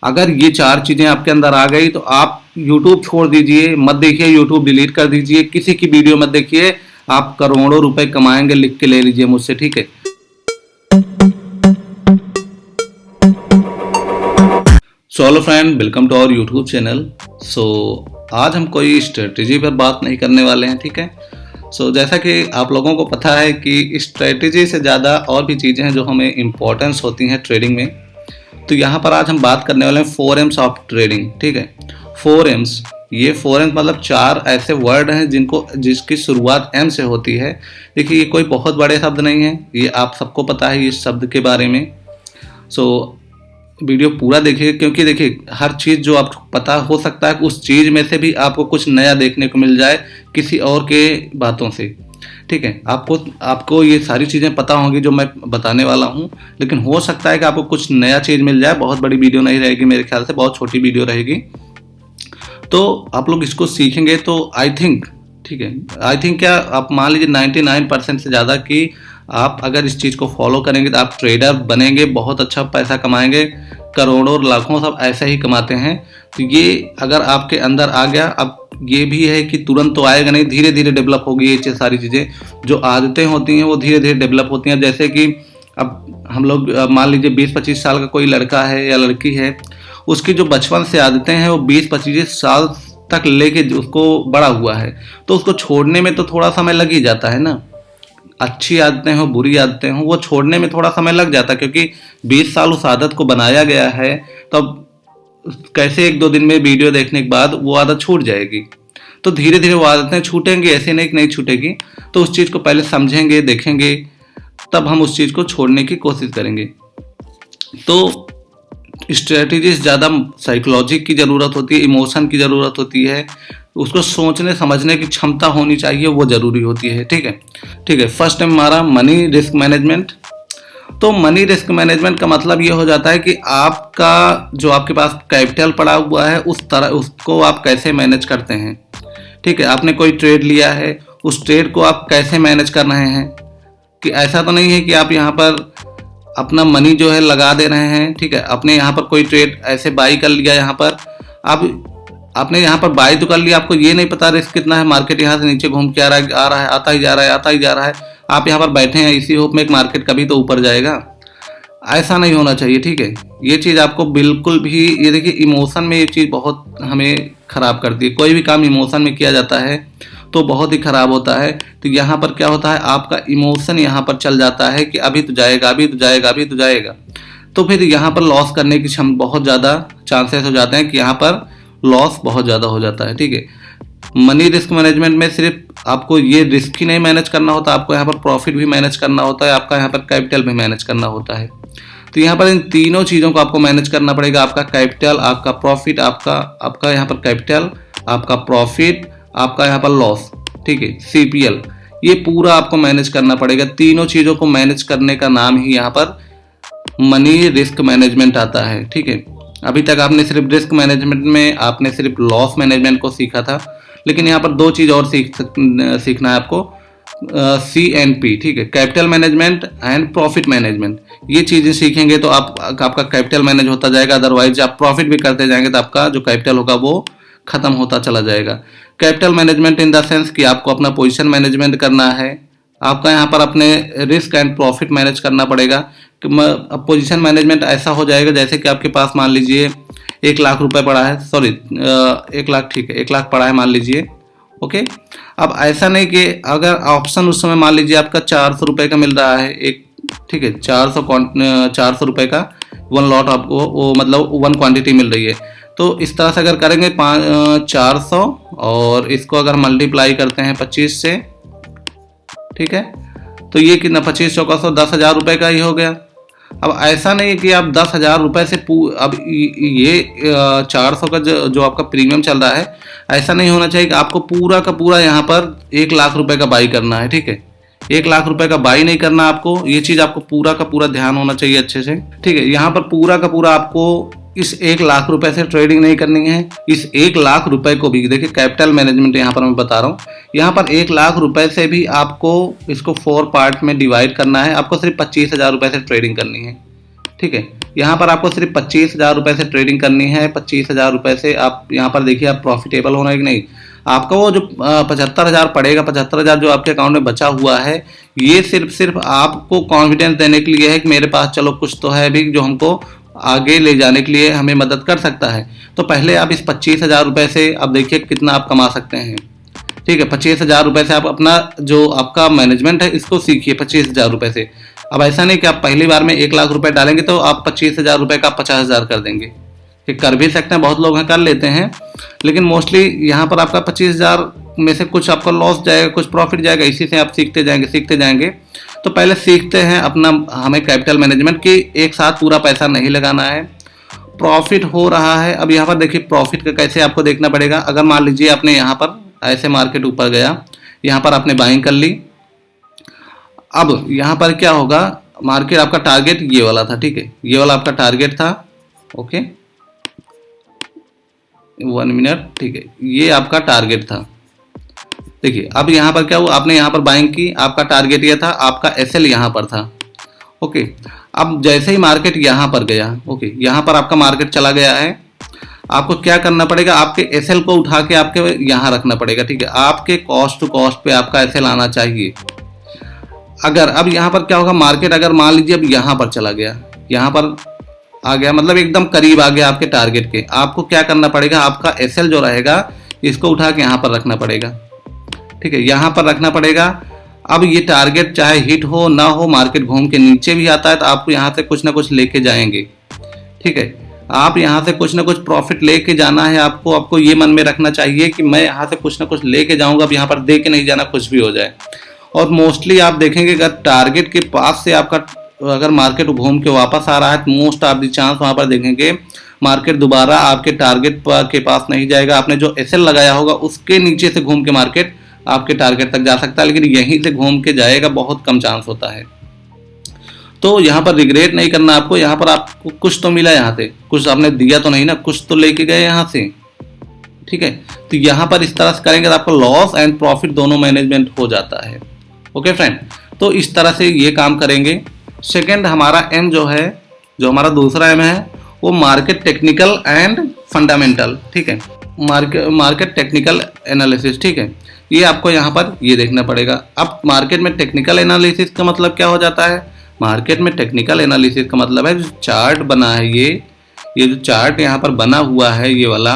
अगर ये 4 चीज़ें आपके अंदर आ गई तो आप यूट्यूब छोड़ दीजिए, मत देखिए, यूट्यूब डिलीट कर दीजिए, किसी की वीडियो मत देखिए। आप करोड़ों रुपए कमाएंगे, लिख के ले लीजिए मुझसे, ठीक है। So hello friend, welcome to our YouTube channel. So आज हम कोई स्ट्रेटजी पर बात नहीं करने वाले हैं, ठीक है। जैसा कि आप लोगों को पता है कि स्ट्रेटजी से ज़्यादा और भी चीज़ें हैं जो हमें इम्पोर्टेंस होती हैं ट्रेडिंग में। तो यहाँ पर आज हम बात करने वाले हैं 4 M's ऑफ ट्रेडिंग, ठीक है। 4 M's, ये 4 M's मतलब 4 ऐसे वर्ड हैं जिसकी शुरुआत M से होती है। देखिए, ये कोई बहुत बड़े शब्द नहीं है, ये आप सबको पता है इस शब्द के बारे में। वीडियो पूरा देखिए, क्योंकि देखिए हर चीज़ जो आपको पता हो सकता है उस चीज़ में से भी आपको कुछ नया देखने को मिल जाए किसी और के बातों से, ठीक है। आपको ये सारी चीज़ें पता होंगी जो मैं बताने वाला हूँ, लेकिन हो सकता है कि आपको कुछ नया चीज़ मिल जाए। बहुत बड़ी वीडियो नहीं रहेगी, मेरे ख्याल से बहुत छोटी वीडियो रहेगी। तो आप लोग इसको सीखेंगे तो आई थिंक, ठीक है, आई थिंक क्या, आप मान लीजिए 99% से ज़्यादा कि आप अगर इस चीज़ को फॉलो करेंगे तो आप ट्रेडर बनेंगे, बहुत अच्छा पैसा कमाएंगे, करोड़ों लाखों सब ऐसे ही कमाते हैं। तो ये अगर आपके अंदर आ गया, अब ये भी है कि तुरंत तो आएगा नहीं, धीरे धीरे डेवलप होगी ये सारी चीज़ें। जो आदतें होती हैं वो धीरे धीरे डेवलप होती हैं। जैसे कि अब हम लोग मान लीजिए 20-25 साल का कोई लड़का है या लड़की है, उसकी जो बचपन से आदतें हैं वो 20-25 साल तक लेके उसको बड़ा हुआ है, तो उसको छोड़ने में तो थोड़ा समय लग ही जाता है ना। अच्छी आदतें हो, बुरी आदतें हो, वो छोड़ने में थोड़ा समय लग जाता है, क्योंकि 20 साल उस आदत को बनाया गया है। तो अब कैसे 1-2 दिन में वीडियो देखने के बाद वो आदत छूट जाएगी? तो धीरे धीरे वो आदतें छूटेंगी, ऐसे नहीं छूटेगी। तो उस चीज़ को पहले समझेंगे, देखेंगे, तब हम उस चीज़ को छोड़ने की कोशिश करेंगे। तो स्ट्रेटजी से ज़्यादा साइकोलॉजी की ज़रूरत होती है, इमोशन की ज़रूरत होती है, उसको सोचने समझने की क्षमता होनी चाहिए, वो ज़रूरी होती है, ठीक है, ठीक है। फर्स्ट टाइम हमारा मनी रिस्क मैनेजमेंट। तो मनी रिस्क मैनेजमेंट का मतलब ये हो जाता है कि आपका जो आपके पास कैपिटल पड़ा हुआ है उसको आप कैसे मैनेज करते हैं, ठीक है। आपने कोई ट्रेड लिया है, उस ट्रेड को आप कैसे मैनेज कर रहे हैं। कि ऐसा तो नहीं है कि आप यहाँ पर अपना मनी जो है लगा दे रहे हैं, ठीक है। आपने यहाँ पर कोई ट्रेड ऐसे बाई कर लिया, यहाँ पर आपने यहाँ पर बाई तो कर लिया, आपको ये नहीं पता रिस्क कितना है, मार्केट यहाँ से नीचे घूम के आ रहा है, आता ही जा रहा है। आप यहाँ पर बैठे हैं इसी होप में कि मार्केट कभी तो ऊपर जाएगा। ऐसा नहीं होना चाहिए, ठीक है। ये चीज़ आपको बिल्कुल भी, ये देखिए इमोशन में ये चीज़ बहुत हमें ख़राब करती है। कोई भी काम इमोशन में किया जाता है तो बहुत ही ख़राब होता है। तो यहाँ पर क्या होता है, आपका इमोशन यहाँ पर चल जाता है कि अभी तो जाएगा, अभी तो जाएगा, अभी तो जाएगा। तो फिर यहाँ पर लॉस करने की बहुत ज़्यादा चांसेस हो जाते हैं कि यहाँ पर लॉस बहुत ज़्यादा हो जाता है, ठीक है। मनी रिस्क मैनेजमेंट में सिर्फ आपको ये रिस्क ही नहीं मैनेज करना होता, आपको यहाँ पर प्रॉफिट भी मैनेज करना होता है, आपका यहाँ पर कैपिटल भी मैनेज करना होता है। तो यहाँ पर इन तीनों चीज़ों को आपको मैनेज करना पड़ेगा, आपका कैपिटल, आपका प्रॉफिट, आपका यहाँ पर कैपिटल, आपका प्रॉफिट, आपका यहाँ पर लॉस, ठीक है, CPL, ये पूरा आपको मैनेज करना पड़ेगा। तीनों चीज़ों को मैनेज करने का नाम ही यहाँ पर मनी रिस्क मैनेजमेंट आता है, ठीक है। अभी तक आपने सिर्फ रिस्क मैनेजमेंट में आपने सिर्फ लॉस मैनेजमेंट को सीखा था, लेकिन यहाँ पर 2 चीज़ और सीखना है आपको, CNP, ठीक है, capital management and profit management. ये चीज़ें सीखेंगे तो आपका कैपिटल मैनेज होता जाएगा, अदरवाइज आप प्रॉफिट भी करते जाएंगे तो आपका जो कैपिटल होगा वो खत्म होता चला जाएगा। Capital management in the sense कि आपको अपना पोजीशन मैनेजमेंट करना है, आपका यहाँ पर अपने रिस्क एंड प्रॉफिट मैनेज करना पड़ेगा। कि पोजीशन मैनेजमेंट ऐसा हो जाएगा जैसे कि आपके पास मान लीजिए 1 लाख रुपए पड़ा है, सॉरी 1 लाख, ठीक है, 1 लाख पड़ा है मान लीजिए, ओके। अब ऐसा नहीं कि अगर ऑप्शन उस समय मान लीजिए आपका 400 रुपये का मिल रहा है एक, ठीक है, 400 रुपये का 1 लॉट आपको, वो मतलब 1 क्वांटिटी मिल रही है। तो इस तरह से अगर करेंगे 400 और इसको अगर मल्टीप्लाई करते हैं 25 से, ठीक है, तो ये कितना, 25 चौका 100, 10,000 रुपये का ही हो गया। अब ऐसा नहीं है कि आप 10,000 रुपये से अब ये 400 का जो आपका प्रीमियम चल रहा है, ऐसा नहीं होना चाहिए कि आपको पूरा का पूरा यहाँ पर 1 लाख रुपए का बाई करना है, ठीक है। 1 लाख रुपए का बाई नहीं करना आपको, ये चीज़ आपको पूरा का पूरा ध्यान होना चाहिए अच्छे से, ठीक है। यहाँ पर पूरा का पूरा आपको इस 1 लाख रुपए से ट्रेडिंग नहीं करनी है। इस 1 लाख रुपए को भी देखिए, कैपिटल मैनेजमेंट यहाँ पर मैं बता रहा हूँ, यहाँ पर 1 लाख रुपए से भी आपको इसको 4 पार्ट में डिवाइड करना है। आपको सिर्फ 25,000 रुपए से ट्रेडिंग करनी है, ठीक है। यहाँ पर आपको सिर्फ 25,000 रुपये से ट्रेडिंग करनी है। 25,000 रुपये से आप यहाँ पर देखिए आप प्रॉफिटेबल होना है कि नहीं। आपका वो जो 75,000 पड़ेगा, 75,000 जो आपके अकाउंट में बचा हुआ है, ये सिर्फ आपको कॉन्फिडेंस देने के लिए है कि मेरे पास चलो कुछ तो है भी जो हमको आगे ले जाने के लिए हमें मदद कर सकता है। तो पहले आप इस 25,000 रुपये से आप देखिए कितना आप कमा सकते हैं। ठीक है, 25,000 रुपये से आप अपना जो आपका मैनेजमेंट है इसको सीखिए 25,000 रुपये से। अब ऐसा नहीं कि आप पहली बार में 1 लाख रुपए डालेंगे तो आप 25,000 रुपये का 50,000 कर देंगे। ये कर भी सकते हैं, बहुत लोग हैं कर लेते हैं, लेकिन मोस्टली यहाँ पर आपका 25,000 में से कुछ आपका लॉस जाएगा, कुछ प्रॉफिट जाएगा। इसी से आप सीखते जाएंगे। तो पहले सीखते हैं अपना हमें कैपिटल मैनेजमेंट की, एक साथ पूरा पैसा नहीं लगाना है। प्रॉफिट हो रहा है, अब यहाँ पर देखिए प्रॉफिट का कैसे आपको देखना पड़ेगा। अगर मान लीजिए आपने यहाँ पर ऐसे मार्केट ऊपर गया, यहाँ पर आपने बाइंग कर ली। अब यहाँ पर क्या होगा, मार्केट आपका टारगेट ये वाला था, ठीक है, ये वाला आपका टारगेट था। ओके 1 मिनट, ठीक है, ये आपका टारगेट था। देखिए अब यहाँ पर क्या हुआ, आपने यहाँ पर बाइंग की, आपका टारगेट ये था, आपका एसएल यहाँ पर था। ओके अब जैसे ही मार्केट यहाँ पर गया, ओके यहाँ पर आपका मार्केट चला गया है, आपको क्या करना पड़ेगा, आपके एसएल को उठा के आपके यहाँ रखना पड़ेगा। ठीक है, आपके कॉस्ट टू कॉस्ट पे आपका एसएल आना चाहिए। अगर अब यहाँ पर क्या होगा, मार्केट अगर मान लीजिए अब यहाँ पर चला गया, यहाँ पर आ गया, मतलब एकदम करीब आ गया आपके टारगेट के, आपको क्या करना पड़ेगा, आपका एसएल जो रहेगा इसको उठा के यहाँ पर रखना पड़ेगा। ठीक है, यहाँ पर रखना पड़ेगा। अब ये टारगेट चाहे हिट हो ना हो, मार्केट घूम के नीचे भी आता है तो आपको यहाँ से कुछ ना कुछ लेके जाएंगे। ठीक है, आप यहाँ से कुछ ना कुछ प्रॉफिट लेके जाना है आपको ये मन में रखना चाहिए कि मैं यहाँ से कुछ ना कुछ लेके जाऊंगा। अब यहाँ पर दे के नहीं जाना, कुछ भी हो जाए। और मोस्टली आप देखेंगे अगर टारगेट के पास से आपका अगर मार्केट घूम के वापस आ रहा है तो मोस्ट ऑफ द चांस वहाँ पर देखेंगे मार्केट दोबारा आपके टारगेट के पास नहीं जाएगा। आपने जो एसएल लगाया होगा उसके नीचे से घूम के मार्केट आपके टारगेट तक जा सकता है, लेकिन यहीं से घूम के जाएगा, बहुत कम चांस होता है। तो यहाँ पर रिग्रेट नहीं करना आपको। यहाँ पर आपको कुछ तो मिला, यहाँ से कुछ आपने दिया तो नहीं ना, कुछ तो लेके गए यहाँ से। ठीक है, तो यहाँ पर इस तरह से करेंगे तो आपको लॉस एंड प्रॉफिट दोनों मैनेजमेंट हो जाता है। ओके फ्रेंड, तो इस तरह से ये काम करेंगे। सेकंड हमारा एम जो है, जो हमारा दूसरा एम है, वो मार्केट टेक्निकल एंड फंडामेंटल। ठीक है, मार्केट टेक्निकल एनालिसिस। ठीक है, ये आपको यहाँ पर ये देखना पड़ेगा। अब मार्केट में टेक्निकल एनालिसिस का मतलब क्या हो जाता है, मार्केट में टेक्निकल एनालिसिस का मतलब है जो चार्ट बना है, ये जो चार्ट यहाँ पर बना हुआ है ये वाला,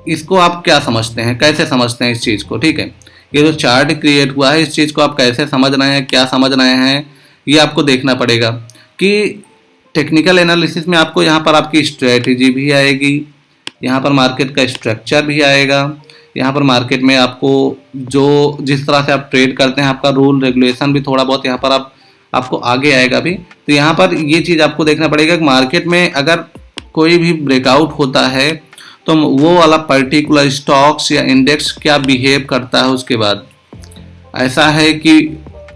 इसको आप क्या समझते हैं, कैसे समझते हैं इस चीज को। ठीक है, ये जो चार्ट क्रिएट हुआ है इस चीज को आप कैसे समझ रहे हैं, क्या समझ रहे हैं, ये आपको देखना पड़ेगा। कि टेक्निकल एनालिसिस में आपको यहाँ पर आपकी स्ट्रेटेजी भी आएगी, यहाँ पर मार्केट का स्ट्रक्चर भी आएगा, यहाँ पर मार्केट में आपको जो जिस तरह से आप ट्रेड करते हैं आपका रूल रेगुलेशन भी थोड़ा बहुत यहाँ पर आपको आगे आएगा भी। तो यहाँ पर ये चीज़ आपको देखना पड़ेगा कि मार्केट में अगर कोई भी ब्रेकआउट होता है तो वो वाला पर्टिकुलर स्टॉक्स या इंडेक्स क्या बिहेव करता है। उसके बाद ऐसा है कि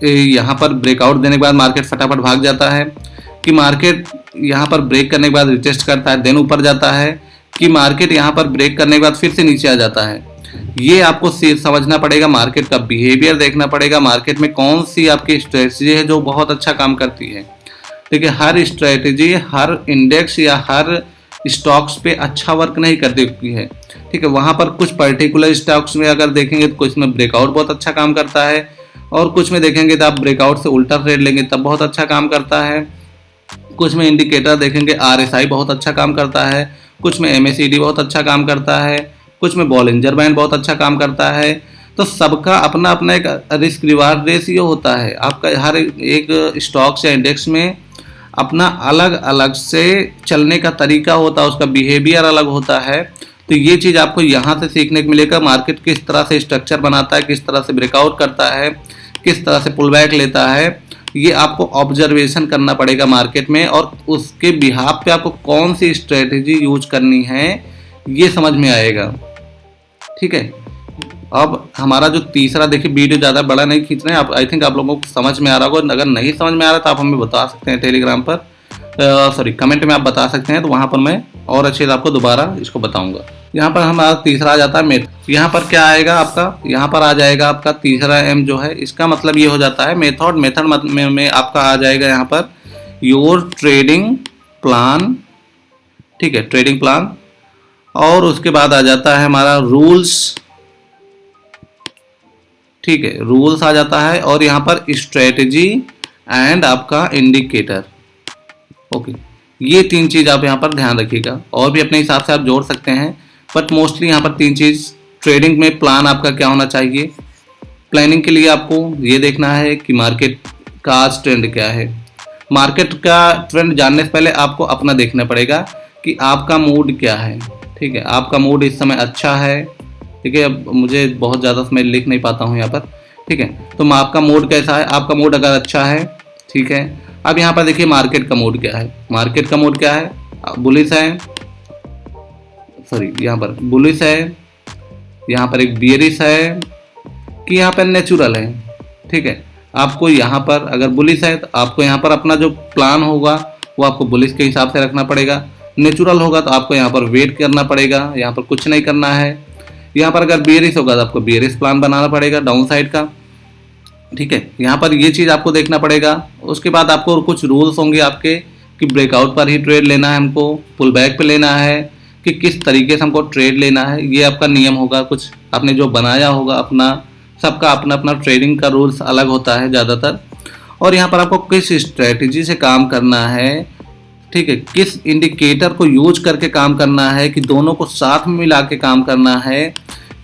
यहाँ पर ब्रेकआउट देने के बाद मार्केट फटाफट भाग जाता है, कि मार्केट यहाँ पर ब्रेक करने के बाद रिटेस्ट करता है देन ऊपर जाता है, कि मार्केट यहाँ पर ब्रेक करने के बाद फिर से नीचे आ जाता है। ये आपको समझना पड़ेगा, मार्केट का बिहेवियर देखना पड़ेगा, मार्केट में कौन सी आपकी स्ट्रेटजी है जो बहुत अच्छा काम करती है। देखिए हर स्ट्रेटजी हर इंडेक्स या हर स्टॉक्स पे अच्छा वर्क नहीं करती है। ठीक है, वहाँ पर कुछ पर्टिकुलर स्टॉक्स में अगर देखेंगे तो कुछ में ब्रेकआउट बहुत अच्छा काम करता है, और कुछ में देखेंगे तो आप ब्रेकआउट से उल्टा ट्रेड लेंगे तब बहुत अच्छा काम करता है। कुछ में इंडिकेटर देखेंगे RSI बहुत अच्छा काम करता है, कुछ में MACD बहुत अच्छा काम करता है, कुछ में बॉलिंजर बैंड बहुत अच्छा काम करता है। तो सबका अपना अपना एक रिस्क रिवार्ड रेशियो होता है। आपका हर एक स्टॉक्स या इंडेक्स में अपना अलग अलग से चलने का तरीका होता है, उसका बिहेवियर अलग होता है। तो ये चीज़ आपको यहाँ से सीखने को मिलेगा, मार्केट किस तरह से स्ट्रक्चर बनाता है, किस तरह से ब्रेकआउट करता है, किस तरह से पुल बैक लेता है। ये आपको ऑब्जर्वेशन करना पड़ेगा मार्केट में, और उसके बिहाफ पे आपको कौन सी स्ट्रेटेजी यूज करनी है ये समझ में आएगा। ठीक है, अब हमारा जो तीसरा, देखिए वीडियो ज़्यादा बड़ा नहीं खींच रहे हैं, आप आई थिंक आप लोगों को समझ में आ रहा होगा। अगर नहीं समझ में आ रहा तो आप हमें बता सकते हैं टेलीग्राम पर, कमेंट में आप बता सकते हैं, तो वहाँ पर मैं और अच्छे से आपको दोबारा इसको बताऊँगा। यहाँ पर हमारा तीसरा आ जाता है मेथड। यहाँ पर क्या आएगा आपका, यहाँ पर आ जाएगा आपका तीसरा एम जो है, इसका मतलब ये हो जाता है मेथड। मेथड में आपका आ जाएगा यहाँ पर योर ट्रेडिंग प्लान, ठीक है, ट्रेडिंग प्लान। और उसके बाद आ जाता है हमारा रूल्स, ठीक है, रूल्स आ जाता है। और यहाँ पर स्ट्रेटजी एंड आपका इंडिकेटर। ओके, ये तीन चीज आप यहाँ पर ध्यान रखिएगा, और भी अपने हिसाब से आप जोड़ सकते हैं, बट मोस्टली यहाँ पर तीन चीज। ट्रेडिंग में प्लान आपका क्या होना चाहिए, प्लानिंग के लिए आपको ये देखना है कि मार्केट का आज ट्रेंड क्या है। मार्केट का ट्रेंड जानने से पहले आपको अपना देखना पड़ेगा कि आपका मूड क्या है, ठीक है। आपका मूड इस समय अच्छा है, ठीक है। अब मुझे बहुत ज़्यादा समय लिख नहीं पाता हूँ यहाँ पर, ठीक है। तो आपका मूड कैसा है, आपका मूड अगर अच्छा है, ठीक है। अब यहाँ पर देखिए मार्केट का मूड क्या है, मार्केट का मूड क्या है, बुलिश है, सॉरी यहाँ पर बुलिश है, यहाँ पर एक बियरिश है, कि यहाँ पर नेचुरल है, ठीक है। आपको यहाँ पर अगर बुलिश है तो आपको यहाँ पर अपना जो प्लान होगा वो आपको बुलिश के हिसाब से रखना पड़ेगा। नेचुरल होगा तो आपको यहाँ पर वेट करना पड़ेगा, यहाँ पर कुछ नहीं करना है। यहाँ पर अगर बियरिश होगा तो आपको बियरिश प्लान बनाना पड़ेगा डाउन साइड का, ठीक है। यहाँ पर ये चीज़ आपको देखना पड़ेगा। उसके बाद आपको कुछ रूल्स होंगे आपके कि ब्रेकआउट पर ही ट्रेड लेना है हमको, पुल बैक पे लेना है, कि किस तरीके से हमको ट्रेड लेना है, ये आपका नियम होगा। कुछ आपने जो बनाया होगा अपना, सबका अपना अपना ट्रेडिंग का रूल्स अलग होता है ज़्यादातर। और यहाँ पर आपको किस स्ट्रेटजी से काम करना है, ठीक है, किस इंडिकेटर को यूज करके काम करना है, कि दोनों को साथ में मिला के काम करना है,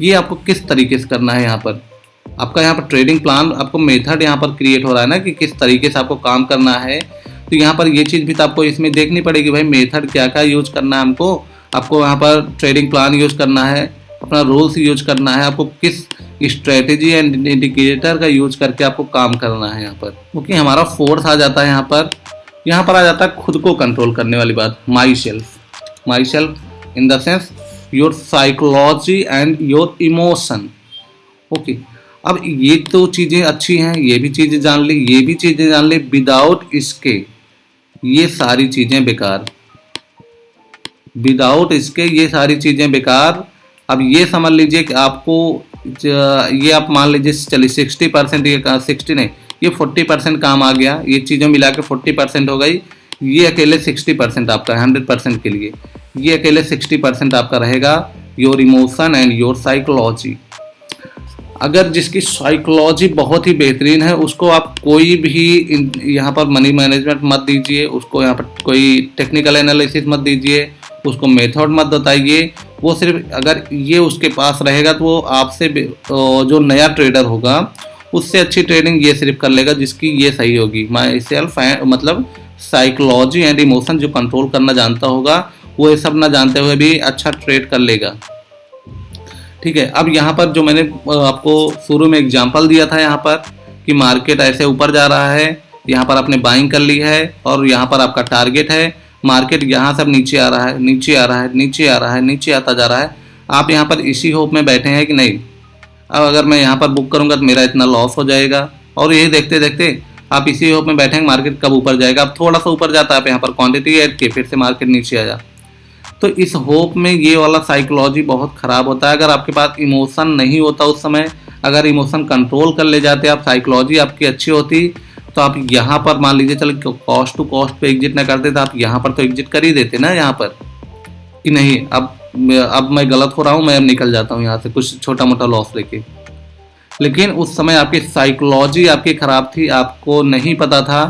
ये आपको किस तरीके से करना है। यहाँ पर आपका यहाँ पर ट्रेडिंग प्लान, आपको मेथड यहाँ पर क्रिएट हो रहा है ना, कि किस तरीके से आपको काम करना है। तो यहाँ पर ये चीज़ भी तो आपको इसमें देखनी पड़ेगी, भाई मेथड क्या क्या यूज करना है हमको। आपको यहाँ पर ट्रेडिंग प्लान यूज करना है, अपना रूल्स यूज करना है, आपको किस स्ट्रेटेजी एंड इंडिकेटर का यूज करके आपको काम करना है यहाँ पर। क्योंकि हमारा फोर्स आ जाता है यहाँ पर आ जाता है खुद को कंट्रोल करने वाली बात, my self in the sense your psychology and your emotion. Okay, अब ये तो चीज़ें अच्छी हैं, ये भी चीज़ें जान ली, ये भी चीज़ें जान ली। विदाउट इसके ये सारी चीज़ें बेकार, विदाउट इसके ये सारी चीज़ें बेकार। अब ये समझ लीजिए कि आपको ये आप मान लीजिए चलिए 60%, ये 60 नहीं, ये 40% काम आ गया, ये चीज़ें मिला के 40% हो गई। ये अकेले 60% आपका 100% के लिए, ये अकेले 60% आपका रहेगा your emotion and your psychology. अगर जिसकी साइकोलॉजी बहुत ही बेहतरीन है, उसको आप कोई भी यहाँ पर मनी मैनेजमेंट मत दीजिए, उसको यहाँ पर कोई टेक्निकल एनालिसिस मत दीजिए, उसको मेथड मत बताइए। वो सिर्फ अगर ये उसके पास रहेगा तो वो आपसे जो नया ट्रेडर होगा उससे अच्छी ट्रेडिंग ये सिर्फ कर लेगा जिसकी ये सही होगी। माई सेल्फ मतलब साइकोलॉजी एंड इमोशन जो कंट्रोल करना जानता होगा, वो ये सब ना जानते हुए भी अच्छा ट्रेड कर लेगा, ठीक है। अब यहाँ पर जो मैंने आपको शुरू में एग्जांपल दिया था यहाँ पर कि मार्केट ऐसे ऊपर जा रहा है, यहाँ पर आपने बाइंग कर ली है और यहाँ पर आपका टारगेट है, मार्केट यहाँ सब नीचे आ रहा है, नीचे आ रहा है, नीचे आ रहा है, नीचे आता जा रहा है। आप यहाँ पर इसी होप में बैठे हैं कि नहीं अब अगर मैं यहाँ पर बुक करूँगा तो मेरा इतना लॉस हो जाएगा, और यही देखते देखते आप इसी होप में बैठे हैं मार्केट कब ऊपर जाएगा। अब थोड़ा सा ऊपर जाता है, आप यहाँ पर क्वांटिटी ऐड के फिर से मार्केट नीचे आ जा, तो इस होप में ये वाला साइकोलॉजी बहुत ख़राब होता है। अगर आपके पास इमोशन नहीं होता उस समय, अगर इमोशन कंट्रोल कर ले जाते आप, साइकोलॉजी आपकी अच्छी होती, तो आप यहाँ पर मान लीजिए चलो कॉस्ट टू कॉस्ट पे एग्जिट ना करते तो आप यहाँ पर तो एग्जिट कर ही देते ना, यहाँ पर कि नहीं अब मैं गलत हो रहा हूँ, मैं अब निकल जाता हूँ यहाँ से कुछ छोटा मोटा लॉस लेके। लेकिन उस समय आपकी साइकोलॉजी आपकी ख़राब थी, आपको नहीं पता था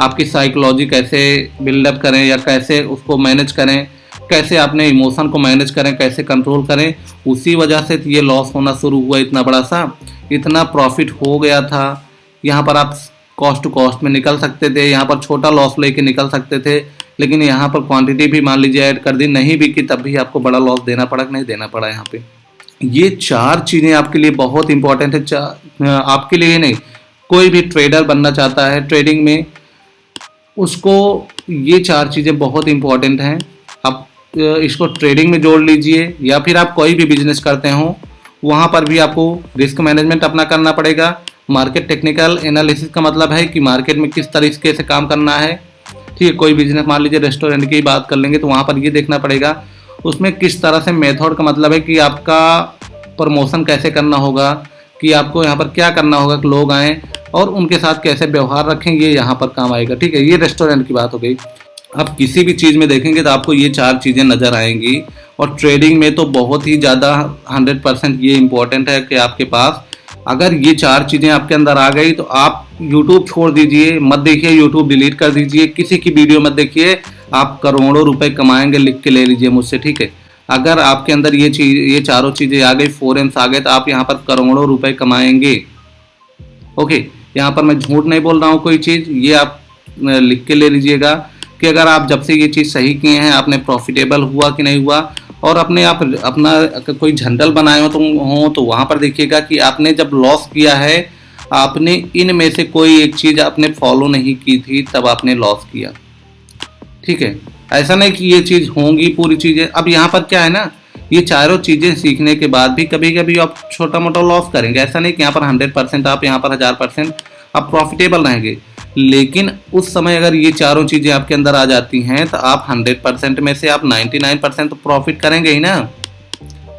आपकी साइकोलॉजी कैसे बिल्डअप करें या कैसे उसको मैनेज करें, कैसे अपने इमोशन को मैनेज करें, कैसे कंट्रोल करें। उसी वजह से ये लॉस होना शुरू हुआ इतना बड़ा सा। इतना प्रॉफिट हो गया था, यहाँ पर आप कॉस्ट टू कॉस्ट में निकल सकते थे, यहाँ पर छोटा लॉस लेके निकल सकते थे, लेकिन यहाँ पर क्वांटिटी भी मान लीजिए ऐड कर दी, नहीं बिकी तब भी आपको बड़ा लॉस देना पड़ा कि नहीं देना पड़ा। यहाँ पे ये चार चीज़ें आपके लिए बहुत इंपॉर्टेंट है। आपके लिए नहीं, कोई भी ट्रेडर बनना चाहता है ट्रेडिंग में, उसको ये चार चीज़ें बहुत इंपॉर्टेंट हैं। आप इसको ट्रेडिंग में जोड़ लीजिए, या फिर आप कोई भी बिजनेस करते हो वहाँ पर भी आपको रिस्क मैनेजमेंट अपना करना पड़ेगा। मार्केट टेक्निकल एनालिसिस का मतलब है कि मार्केट में किस तरीके से काम करना है, ठीक है। कोई बिजनेस मान लीजिए रेस्टोरेंट की बात कर लेंगे तो वहाँ पर ये देखना पड़ेगा उसमें किस तरह से मेथड का मतलब है कि आपका प्रमोशन कैसे करना होगा, कि आपको यहाँ पर क्या करना होगा कि लोग आएँ और उनके साथ कैसे व्यवहार रखें, ये यहाँ पर काम आएगा। ठीक है, ये रेस्टोरेंट की बात हो गई। आप किसी भी चीज़ में देखेंगे तो आपको ये 4 चीज़ें नज़र आएंगी। और ट्रेडिंग में तो बहुत ही ज़्यादा 100% ये इम्पोर्टेंट है कि आपके पास अगर ये 4 चीज़ें आपके अंदर आ गई तो आप यूट्यूब छोड़ दीजिए, मत देखिए, यूट्यूब डिलीट कर दीजिए, किसी की वीडियो मत देखिए, आप करोड़ों रुपए कमाएंगे, लिख के ले लीजिए मुझसे। ठीक है, अगर आपके अंदर ये चारों चीज़ें आ गई, 4 M's आ गए, तो आप यहाँ पर करोड़ों रुपए कमाएंगे। ओके, यहाँ पर मैं झूठ नहीं बोल रहा हूँ कोई चीज़, ये आप लिख के ले लीजिएगा कि अगर आप जब से ये चीज़ सही किए हैं, आपने प्रॉफिटेबल हुआ कि नहीं हुआ, और अपने आप अपना कोई झंडल बनाए हो तो वहाँ पर देखिएगा कि आपने जब लॉस किया है, आपने इनमें से कोई एक चीज़ आपने फॉलो नहीं की थी, तब आपने लॉस किया। ठीक है, ऐसा नहीं कि ये चीज़ होंगी पूरी चीज़ें। अब यहाँ पर क्या है ना, ये चारों चीज़ें सीखने के बाद भी कभी कभी आप छोटा मोटा लॉस करेंगे। ऐसा नहीं कि यहाँ पर 100% आप यहाँ पर 1000% आप प्रॉफिटेबल रहेंगे, लेकिन उस समय अगर ये चारों चीज़ें आपके अंदर आ जाती हैं तो आप 100% में से आप 99% तो प्रॉफिट करेंगे ही ना।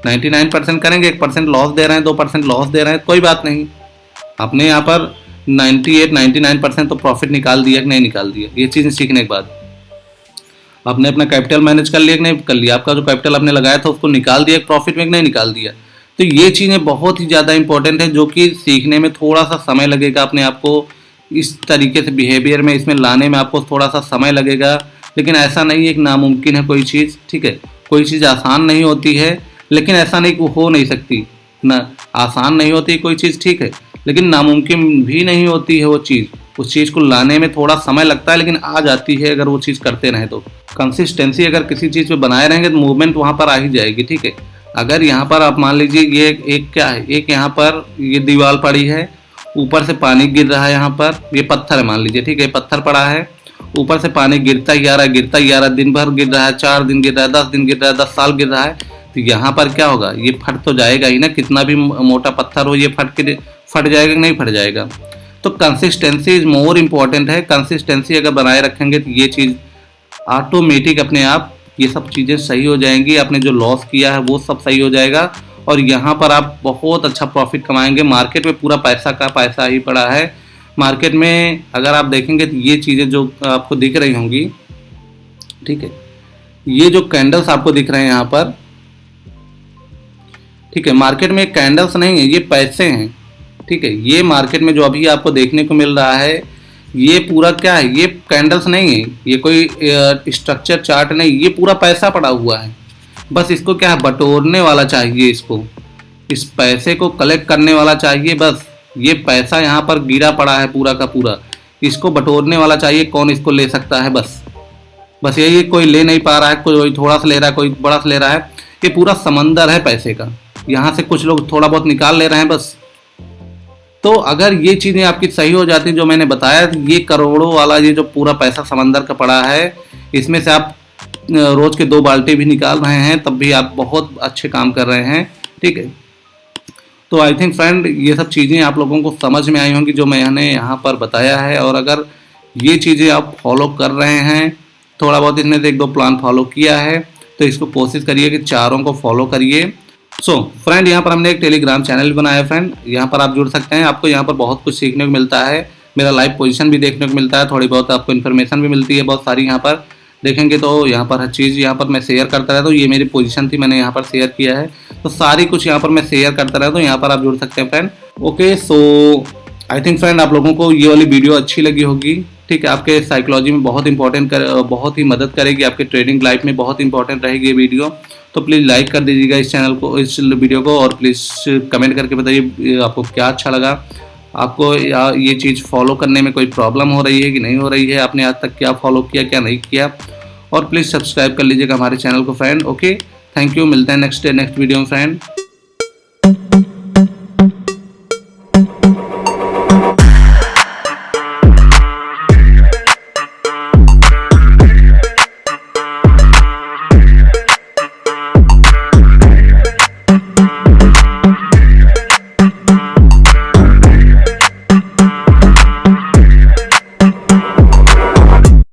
99% करेंगे, 1% लॉस दे रहे हैं, 2% लॉस दे रहे हैं, कोई बात नहीं, आपने यहाँ पर 99% तो प्रॉफिट निकाल दिया कि नहीं निकाल दिया। ये चीज़ें सीखने के बाद आपने अपना कैपिटल मैनेज कर लिया कि नहीं कर लिया, आपका जो कैपिटल आपने लगाया था उसको निकाल दिया प्रॉफिट में कि नहीं निकाल दिया। तो ये चीज़ें बहुत ही ज़्यादा इंपॉर्टेंट है, जो कि सीखने में थोड़ा सा समय लगेगा, अपने आप को इस तरीके से बिहेवियर में इसमें लाने में आपको थोड़ा सा समय लगेगा। लेकिन ऐसा नहीं है कि नामुमकिन है कोई चीज़। ठीक है, कोई चीज़ आसान नहीं होती है, लेकिन ऐसा नहीं कि हो नहीं सकती ना, आसान नहीं होती कोई चीज़, ठीक है, लेकिन नामुमकिन भी नहीं होती है वो चीज़। उस चीज़ को लाने में थोड़ा समय लगता है, लेकिन आ जाती है अगर वो चीज़ करते रहें तो। कंसिस्टेंसी अगर किसी चीज़ पे बनाए रहेंगे तो मूवमेंट वहाँ पर आ ही जाएगी। ठीक है, अगर यहाँ पर आप मान लीजिए ये एक क्या है, एक यहाँ पर ये दीवार पड़ी है, ऊपर से पानी गिर रहा है, यहाँ पर ये पत्थर है मान लीजिए, ठीक है, पत्थर पड़ा है, ऊपर से पानी गिरता ही आ रहा है, गिरता ही आ रहा है, दिन भर गिर रहा है, 4 दिन गिर रहा है, 10 दिन गिर रहा है, 10 साल गिर रहा है, तो यहाँ पर क्या होगा, ये फट तो जाएगा ही ना। कितना भी मोटा पत्थर हो, ये फट जाएगा कि नहीं फट जाएगा। तो कंसिस्टेंसी इज मोर इम्पॉर्टेंट है। कंसिस्टेंसी अगर बनाए रखेंगे तो ये चीज़ ऑटोमेटिक अपने आप ये सब चीज़ें सही हो जाएंगी, आपने जो लॉस किया है वो सब सही हो जाएगा, और यहाँ पर आप बहुत अच्छा प्रॉफिट कमाएंगे। मार्केट में पूरा पैसा का पैसा ही पड़ा है। मार्केट में अगर आप देखेंगे तो ये चीज़ें जो आपको दिख रही होंगी, ठीक है, ये जो कैंडल्स आपको दिख रहे हैं यहाँ पर, ठीक है, मार्केट में कैंडल्स नहीं है, ये पैसे हैं। ठीक है, ये मार्केट में जो अभी आपको देखने को मिल रहा है, ये पूरा क्या है, ये कैंडल्स नहीं है, ये कोई स्ट्रक्चर चार्ट नहीं, ये पूरा पैसा पड़ा हुआ है। बस इसको क्या है, बटोरने वाला चाहिए, इसको, इस पैसे को कलेक्ट करने वाला चाहिए। बस ये पैसा यहाँ पर गिरा पड़ा है पूरा का पूरा, इसको बटोरने वाला चाहिए। कौन इसको ले सकता है, बस यही, कोई ले नहीं पा रहा है, कोई थोड़ा सा ले रहा है, कोई बड़ा सा ले रहा है। ये पूरा समंदर है पैसे का, यहाँ से कुछ लोग थोड़ा बहुत निकाल ले रहे हैं बस। तो अगर ये चीज़ें आपकी सही हो जाती जो मैंने बताया, ये करोड़ों वाला ये जो पूरा पैसा समंदर का पड़ा है, इसमें से आप रोज के 2 बाल्टी भी निकाल रहे हैं, तब भी आप बहुत अच्छे काम कर रहे हैं। ठीक है, तो आई थिंक फ्रेंड ये सब चीज़ें आप लोगों को समझ में आई होंगी जो मैंने यहाँ पर बताया है। और अगर ये चीज़ें आप फॉलो कर रहे हैं, थोड़ा बहुत इसमें से 1-2 प्लान फॉलो किया है, तो इसको कोशिश करिए कि चारों को फॉलो करिए। सो फ्रेंड, यहाँ पर हमने एक टेलीग्राम चैनल बनाया फ्रेंड, यहाँ पर आप जुड़ सकते हैं। आपको यहाँ पर बहुत कुछ सीखने को मिलता है, मेरा लाइव पोजीशन भी देखने को मिलता है, थोड़ी बहुत आपको इन्फॉर्मेशन भी मिलती है बहुत सारी। यहाँ पर देखेंगे तो यहाँ पर हर चीज़ यहाँ पर मैं शेयर करता रहता हूँ। ये मेरी पोजीशन थी, मैंने यहाँ पर शेयर किया है, तो सारी कुछ यहाँ पर मैं शेयर करता रहता हूँ। यहाँ पर आप जुड़ सकते हैं friend. Okay, so I think friend आप लोगों को ये वाली वीडियो अच्छी लगी होगी। ठीक है, आपके साइकोलॉजी में बहुत बहुत ही मदद करेगी, आपके ट्रेडिंग लाइफ में बहुत इंपॉर्टेंट रहेगी ये वीडियो। तो प्लीज़ लाइक कर दीजिएगा इस चैनल को, इस वीडियो को, और प्लीज़ कमेंट करके बताइए आपको क्या अच्छा लगा, आपको ये चीज़ फॉलो करने में कोई प्रॉब्लम हो रही है कि नहीं हो रही है, आपने आज तक क्या फॉलो किया क्या नहीं किया। और प्लीज़ सब्सक्राइब कर लीजिएगा हमारे चैनल को फ्रेंड। ओके, थैंक यू, मिलते हैं नेक्स्ट वीडियो में फ्रेंड।